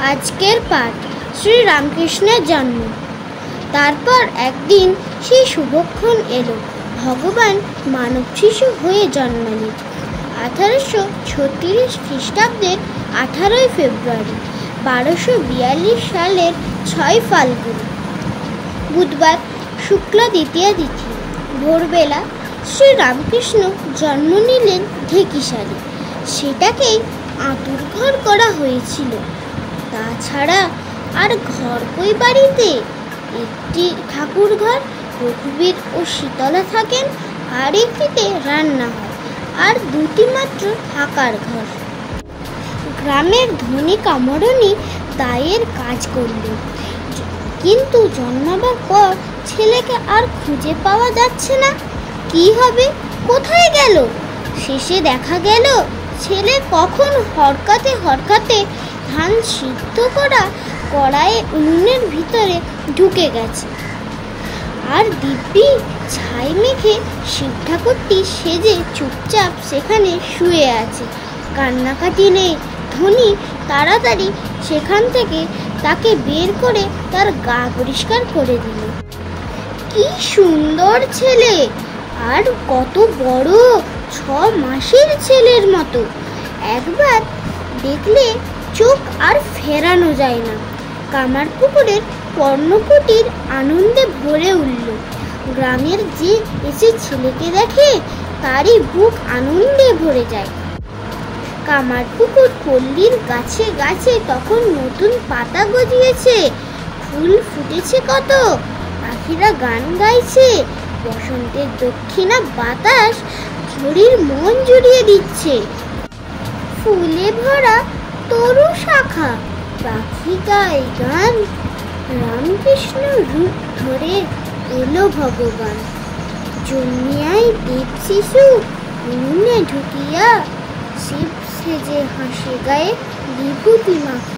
আজকের পাঠ শ্রী রামকৃষ্ণের জন্ম। তারপর একদিন সেই শুভক্ষণ এলো, ভগবান মানব শিশু হয়ে জন্মালেন। 1836 খ্রিস্টাব্দের 18ই ফেব্রুয়ারি, 1242 সালের 6 ফাল্গুন, বুধবার, শুক্ল দ্বিতীয়া তিথি। ভোরবেলা শ্রী রামকৃষ্ণ জন্ম নিলেন ঢেকিসালে। সেটাকেই আঁতুর ঘর করা হয়েছিল। তাছাড়া আর ঘর কই বাড়িতে? একটি ঠাকুর ঘর, রঘুবীর ও শীতলা থাকেন, আর একটিতে রান্না হয়, আর দুটি মাত্র থাকার ঘর। গ্রামের ধনী কামরানি দায়ের কাজ করলেন, কিন্তু জন্মাবার পর ছেলেকে আর খুঁজে পাওয়া যাচ্ছে না। কি হবে, কোথায় গেল? শেষে দেখা গেল ছেলে কখন হরকাতে হরকাতে ধান সিদ্ধ করা কড়াইয়ে উনুনের ভিতরে ঢুকে গেছে, আর দিব্যি ছাই মেখে শিব ঠাকুরটি সেজে চুপচাপ সেখানে শুয়ে আছে। কান্নাকাটি নেই। ধনী তাড়াতাড়ি সেখান থেকে তাকে বের করে তার গা পরিষ্কার করে দিল। কি সুন্দর ছেলে, আর কত বড়, 6 মাসের ছেলের মতো। একবার দেখলে চোখ আর ফেরানো যায় না। কামারপুকুরের পর্ণকুটির আনন্দে ভরে উঠল। গ্রামের যে এসে ছেলেকে দেখে তারই বুক আনন্দে ভরে যায়। কামারপুকুর পল্লীর গাছে গাছে তখন নতুন পাতা গজিয়েছে, ফুল ফুটেছে কত, পাখিরা গান গাইছে। বসন্তের দক্ষিণা বাতাস ঝুড়ির মন জুড়িয়ে দিচ্ছে। ফুলে ভরা তরু শাখা, পাখি গায় গান। রামকৃষ্ণ রূপ ধরে এলো ভগবান। জন্মিয়াই দেব শিশু, উনুনে ঢুকিয়া শিব সেজে হাসে গায়ে বিভূতি মাখা।